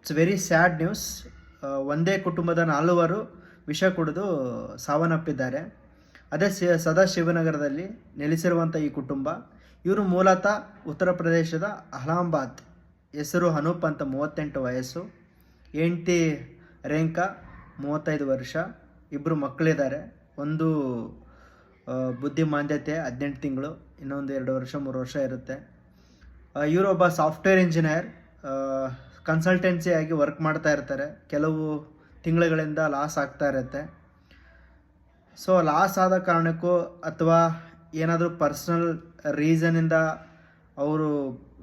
It's very sad news. ಒಂದೇ ಕುಟುಂಬದ 4 ವಿಷ ಕುಡಿದು ಸಾವನ್ನಪ್ಪಿದ್ದಾರೆ. ಅದೇ ಸದಾಶಿವನಗರದಲ್ಲಿ ನೆಲೆಸಿರುವಂಥ ಈ ಕುಟುಂಬ. ಇವರು ಮೂಲತಃ ಉತ್ತರ ಪ್ರದೇಶದ ಅಲಹಾಬಾದ್. ಹೆಸರು ಅನೂಪ್ ಅಂತ, 38 ವಯಸ್ಸು. ಹೆಂಡತಿ ರೇಖಾ 35 ವರ್ಷ. ಇಬ್ಬರು ಮಕ್ಕಳಿದ್ದಾರೆ. ಒಂದು ಬುದ್ಧಿಮಾಂದ್ಯತೆ 18 ತಿಂಗಳು, ಇನ್ನೊಂದು 2 ವರ್ಷ 3 ವರ್ಷ ಇರುತ್ತೆ. ಇವರೊಬ್ಬ ಸಾಫ್ಟ್ವೇರ್ ಇಂಜಿನಿಯರ್, ಕನ್ಸಲ್ಟೆನ್ಸಿ ಆಗಿ ವರ್ಕ್ ಮಾಡ್ತಾ ಇರ್ತಾರೆ. ಕೆಲವು ತಿಂಗಳುಗಳಿಂದ ಲಾಸ್ ಆಗ್ತಾ ಇರುತ್ತೆ. ಸೊ ಲಾಸ್ ಆದ ಕಾರಣಕ್ಕೂ ಅಥವಾ ಏನಾದರೂ ಪರ್ಸ್ನಲ್ ರೀಸನಿಂದ ಅವರು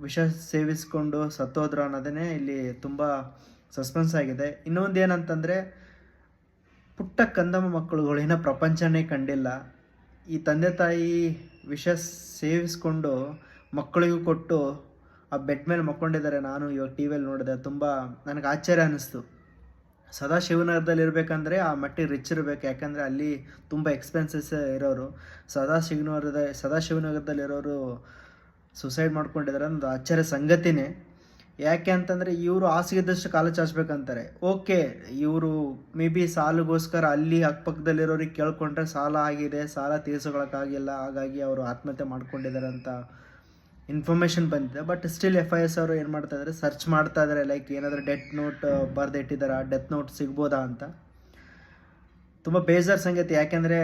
ವಿಷ ಸೇವಿಸ್ಕೊಂಡು ಸತ್ತೋದ್ರು ಅನ್ನೋದೇ ಇಲ್ಲಿ ತುಂಬ ಸಸ್ಪೆನ್ಸ್ ಆಗಿದೆ. ಇನ್ನೊಂದು ಏನಂತಂದರೆ, ಪುಟ್ಟ ಕಂದಮ್ಮ ಮಕ್ಕಳುಗಳು ಇನ್ನೂ ಪ್ರಪಂಚನೇ ಕಂಡಿಲ್ಲ. ಈ ತಂದೆ ತಾಯಿ ವಿಷ ಸೇವಿಸ್ಕೊಂಡು ಮಕ್ಕಳಿಗೂ ಕೊಟ್ಟು ಆ ಬೆಡ್ ಮೇಲೆ ಮಕ್ಕೊಂಡಿದ್ದಾರೆ. ನಾನು ಇವಾಗ ಟಿ ವಿಯಲ್ಲಿ ನೋಡಿದೆ, ತುಂಬ ನನಗೆ ಆಶ್ಚರ್ಯ ಅನ್ನಿಸ್ತು. ಸದಾಶಿವನಗರದಲ್ಲಿ ಇರಬೇಕಂದ್ರೆ ಆ ಮಟ್ಟಿಗೆ ರಿಚ್ ಇರಬೇಕು, ಯಾಕಂದರೆ ಅಲ್ಲಿ ತುಂಬ ಎಕ್ಸ್ಪೆನ್ಸಸ್ ಇರೋರು. ಸದಾಶಿವನಗರದಲ್ಲಿರೋರು ಸುಸೈಡ್ ಮಾಡ್ಕೊಂಡಿದ್ದಾರೆ ಅನ್ನೋದು ಆಶ್ಚರ್ಯ ಸಂಗತಿನೇ. ಯಾಕೆ ಅಂತಂದರೆ ಇವರು ಹಾಸಿಗೆದಷ್ಟು ಕಾಲು ಚಾಚಬೇಕಂತಾರೆ. ಓಕೆ, ಇವರು ಮೇ ಬಿ ಸಾಲಗೋಸ್ಕರ ಅಲ್ಲಿ ಅಕ್ಕಪಕ್ಕದಲ್ಲಿರೋರಿಗೆ ಕೇಳ್ಕೊಂಡ್ರೆ ಸಾಲ ಆಗಿದೆ, ಸಾಲ ತೀರ್ಸ್ಕೊಳಕ್ಕಾಗಿಲ್ಲ, ಹಾಗಾಗಿ ಅವರು ಆತ್ಮಹತ್ಯೆ ಮಾಡ್ಕೊಂಡಿದ್ದಾರೆ ಅಂತ ಇನ್ಫಾರ್ಮೇಷನ್ ಬಂದಿದೆ. ಬಟ್ ಸ್ಟಿಲ್ FIS ಅವರು ಏನು ಮಾಡ್ತಾ ಇದ್ದಾರೆ, ಸರ್ಚ್ ಮಾಡ್ತಾ ಇದ್ದಾರೆ. ಲೈಕ್ ಏನಾದರೂ ಡೆತ್ ನೋಟ್ ಬರೆದಿಟ್ಟಿದ್ದಾರೆ, ಡೆತ್ ನೋಟ್ ಸಿಗ್ಬೋದಾ ಅಂತ. ತುಂಬ ಬೇಜಾರು ಸಂಗತಿ, ಯಾಕೆಂದರೆ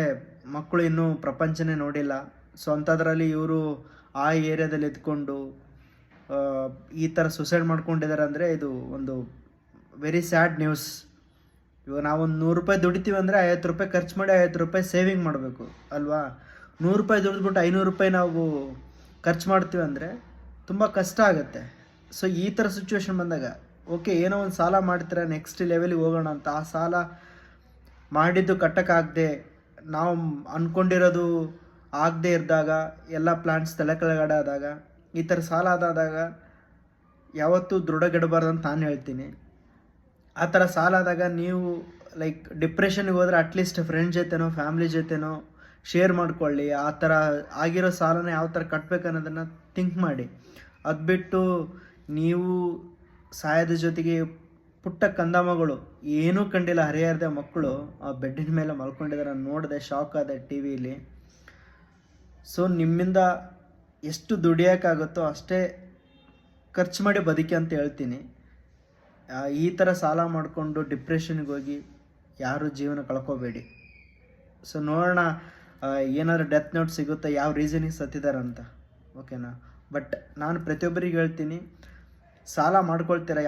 ಮಕ್ಕಳು ಇನ್ನೂ ಪ್ರಪಂಚನೇ ನೋಡಿಲ್ಲ. ಸೊ ಅಂಥದ್ರಲ್ಲಿ ಇವರು ಆ ಏರಿಯಾದಲ್ಲಿ ಇದ್ಕೊಂಡು ಈ ಥರ ಸುಸೈಡ್ ಮಾಡ್ಕೊಂಡಿದ್ದಾರೆ ಅಂದರೆ ಇದು ಒಂದು ವೆರಿ ಸ್ಯಾಡ್ ನ್ಯೂಸ್. ಇವಾಗ ನಾವೊಂದು 100 ರೂಪಾಯಿ ದುಡಿತೀವಿ ಅಂದರೆ 50 ರೂಪಾಯಿ ಖರ್ಚು ಮಾಡಿ 50 ರೂಪಾಯಿ ಸೇವಿಂಗ್ ಮಾಡಬೇಕು ಅಲ್ವಾ. 100 ರೂಪಾಯಿ ದುಡಿದ್ಬಿಟ್ಟು 500 ರೂಪಾಯಿ ನಾವು ಖರ್ಚು ಮಾಡ್ತೀವಿ ಅಂದರೆ ತುಂಬ ಕಷ್ಟ ಆಗುತ್ತೆ. ಸೊ ಈ ಥರ ಸಿಚುವೇಶನ್ ಬಂದಾಗ ಓಕೆ, ಏನೋ ಒಂದು ಸಾಲ ಮಾಡ್ತಾರೆ, ನೆಕ್ಸ್ಟ್ ಲೆವೆಲಿಗೆ ಹೋಗೋಣ ಅಂತ. ಆ ಸಾಲ ಮಾಡಿದ್ದು ಕಟ್ಟಕ್ಕಾಗದೆ, ನಾವು ಅಂದ್ಕೊಂಡಿರೋದು ಆಗದೆ ಇದ್ದಾಗ, ಎಲ್ಲ ಪ್ಲಾನ್ಸ್ ತಲೆ ಕೆಳಗಡೆ ಆದಾಗ, ಈ ಥರ ಸಾಲ ಆದಾಗ ಯಾವತ್ತೂ ದೃಢಗೆಡಬಾರ್ದು ಅಂತ ನಾನು ಹೇಳ್ತೀನಿ. ಆ ಥರ ಸಾಲ ಆದಾಗ ನೀವು ಲೈಕ್ ಡಿಪ್ರೆಷನ್ಗೆ ಹೋದರೆ ಅಟ್ಲೀಸ್ಟ್ ಫ್ರೆಂಡ್ಸ್ ಜೊತೆನೋ ಫ್ಯಾಮ್ಲಿ ಜೊತೆನೋ ಶೇರ್ ಮಾಡ್ಕೊಳ್ಳಿ. ಆ ಥರ ಆಗಿರೋ ಸಾಲನ ಯಾವ ಥರ ಕಟ್ಟಬೇಕು ಅನ್ನೋದನ್ನು ಥಿಂಕ್ ಮಾಡಿ. ಅದು ಬಿಟ್ಟು ನೀವು ಸಾಯದ ಜೊತೆಗೆ ಪುಟ್ಟ ಕಂದಮ್ಮಗಳು ಏನೂ ಕಂಡಿಲ್ಲ, ಹರಿಹರದ ಮಕ್ಕಳು ಆ ಬೆಡ್ಡಿನ ಮೇಲೆ ಮಲ್ಕೊಂಡಿದ್ದಾರೆ. ನೋಡಿದೆ, ಶಾಕ್ ಆದೆ ಟಿ ವಿಲಿ. ಸೊ ನಿಮ್ಮಿಂದ ಎಷ್ಟು ದುಡಿಯೋಕ್ಕಾಗುತ್ತೋ ಅಷ್ಟೇ ಖರ್ಚು ಮಾಡಿ ಬದುಕಿ ಅಂತ ಹೇಳ್ತೀನಿ. ಈ ಥರ ಸಾಲ ಮಾಡಿಕೊಂಡು ಡಿಪ್ರೆಷನ್ಗೆ ಹೋಗಿ ಯಾರೂ ಜೀವನ ಕಳ್ಕೊಬೇಡಿ. ಸೊ ನೋಡೋಣ ಏನಾದರೂ ಡೆತ್ ನೋಟ್ ಸಿಗುತ್ತಾ, ಯಾವ ರೀಸನಿಗೆ ಸತ್ತಿದಾರಂತ, ಓಕೆನಾ. ಬಟ್ ನಾನು ಪ್ರತಿಯೊಬ್ಬರಿಗೆ ಹೇಳ್ತೀನಿ, ಸಾಲ ಮಾಡ್ಕೊಳ್ತೀರಾ,